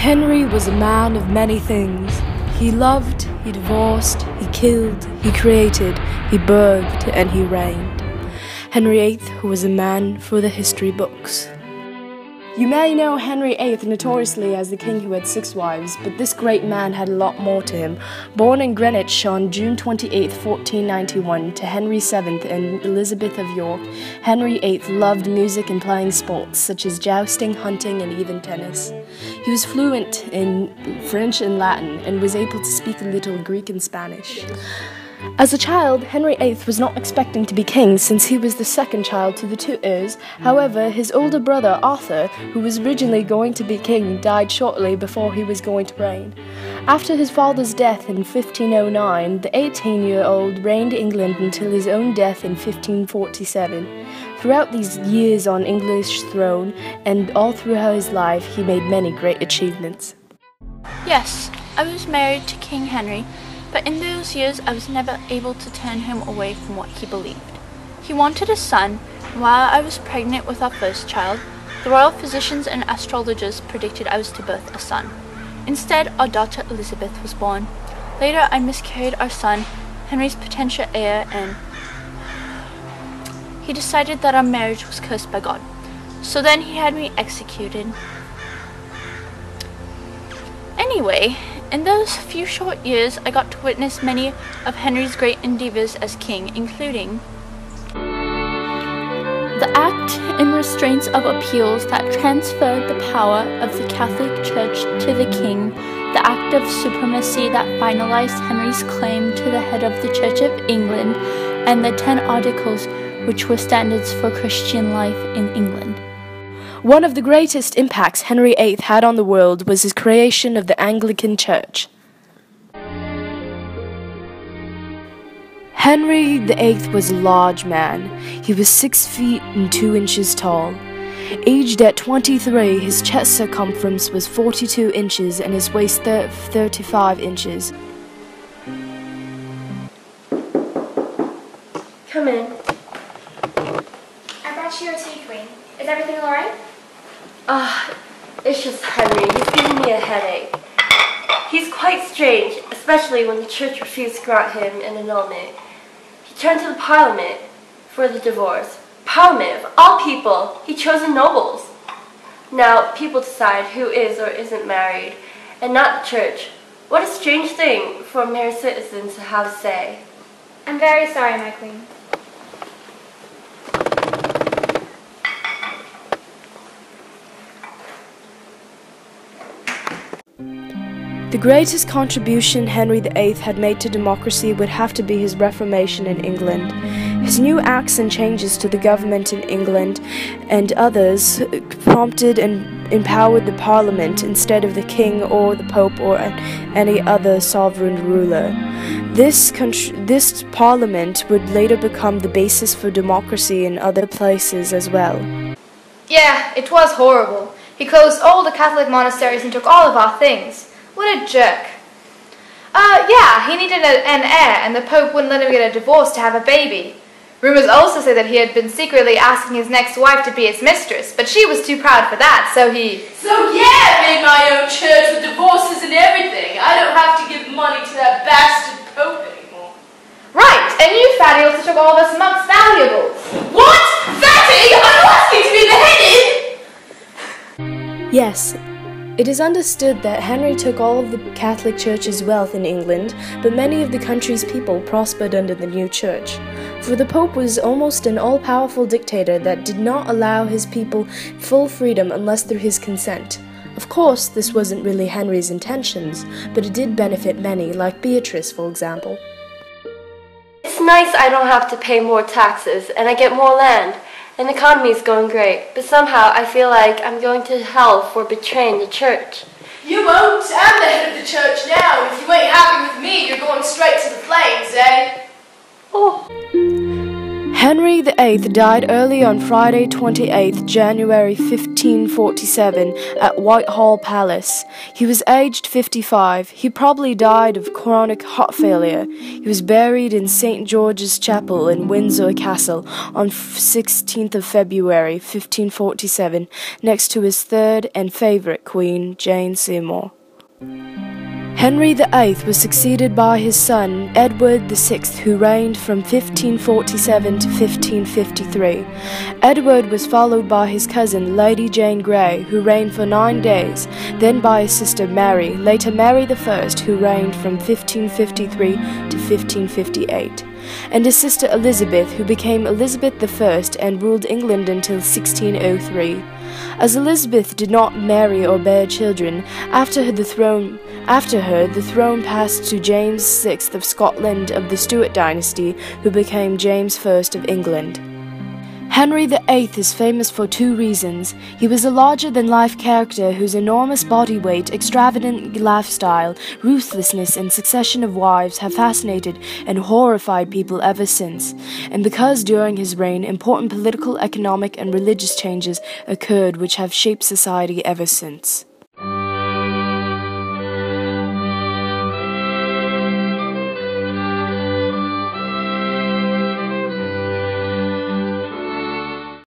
Henry was a man of many things. He loved, he divorced, he killed, he created, he birthed, and he reigned. Henry VIII, who was a man for the history books. You may know Henry VIII notoriously as the king who had 6 wives, but this great man had a lot more to him. Born in Greenwich on June 28, 1491, to Henry VII and Elizabeth of York, Henry VIII loved music and playing sports, such as jousting, hunting, and even tennis. He was fluent in French and Latin, and was able to speak a little Greek and Spanish. As a child, Henry VIII was not expecting to be king since he was the second child to the 2 heirs. However, his older brother Arthur, who was originally going to be king, died shortly before he was going to reign. After his father's death in 1509, the 18-year-old reigned England until his own death in 1547. Throughout these years on English throne and all throughout his life, he made many great achievements. Yes, I was married to King Henry. But in those years, I was never able to turn him away from what he believed. He wanted a son, and while I was pregnant with our first child, the royal physicians and astrologers predicted I was to birth a son. Instead, our daughter Elizabeth was born. Later, I miscarried our son, Henry's potential heir, and he decided that our marriage was cursed by God. So then he had me executed. Anyway, in those few short years, I got to witness many of Henry's great endeavors as king, including the act and restraints of appeals that transferred the power of the Catholic Church to the king, the act of supremacy that finalized Henry's claim to the head of the Church of England, and the 10 Articles, which were standards for Christian life in England. One of the greatest impacts Henry VIII had on the world was his creation of the Anglican Church. Henry VIII was a large man. He was 6 feet and 2 inches tall. Aged at 23, his chest circumference was 42 inches and his waist 35 inches. Come in. I brought you a tea, Queen. Is everything alright? It's just Henry. He's giving me a headache. He's quite strange, especially when the church refused to grant him an annulment. He turned to the Parliament for the divorce. Parliament, of all people, he chose the nobles. Now, people decide who is or isn't married, and not the church. What a strange thing for a mere citizen to have to say. I'm very sorry, my Queen. The greatest contribution Henry VIII had made to democracy would have to be his reformation in England. His new acts and changes to the government in England and others prompted and empowered the Parliament instead of the King or the Pope or any other sovereign ruler. This Parliament would later become the basis for democracy in other places as well. Yeah, it was horrible. He closed all the Catholic monasteries and took all of our things. What a jerk. Yeah, he needed an heir, and the Pope wouldn't let him get a divorce to have a baby. Rumors also say that he had been secretly asking his next wife to be his mistress, but she was too proud for that, so he... So yeah, I made my own church with divorces and everything. I don't have to give money to that bastard Pope anymore. Right, and you, Fatty, also took all of us monks' valuables. What? Fatty? Are you asking to be beheaded? Yes. It is understood that Henry took all of the Catholic Church's wealth in England, but many of the country's people prospered under the new church. For the Pope was almost an all-powerful dictator that did not allow his people full freedom unless through his consent. Of course, this wasn't really Henry's intentions, but it did benefit many, like Beatrice, for example. It's nice I don't have to pay more taxes, and I get more land. And the economy is going great, but somehow I feel like I'm going to hell for betraying the church. You won't. I'm the head of the church now. If you ain't happy with me, you're going straight to the flames, eh? Oh. Henry VIII died early on Friday 28th January 1547 at Whitehall Palace. He was aged 55. He probably died of chronic heart failure. He was buried in St. George's Chapel in Windsor Castle on 16th of February 1547 next to his third and favourite queen, Jane Seymour. Henry VIII was succeeded by his son, Edward VI, who reigned from 1547 to 1553. Edward was followed by his cousin, Lady Jane Grey, who reigned for 9 days, then by his sister Mary, later Mary I, who reigned from 1553 to 1558, and his sister Elizabeth, who became Elizabeth I and ruled England until 1603. As Elizabeth did not marry or bear children, after her the throne passed to James VI of Scotland of the Stuart dynasty, who became James I of England. Henry VIII is famous for 2 reasons. He was a larger-than-life character whose enormous body weight, extravagant lifestyle, ruthlessness, and succession of wives have fascinated and horrified people ever since, and because during his reign important political, economic, and religious changes occurred which have shaped society ever since.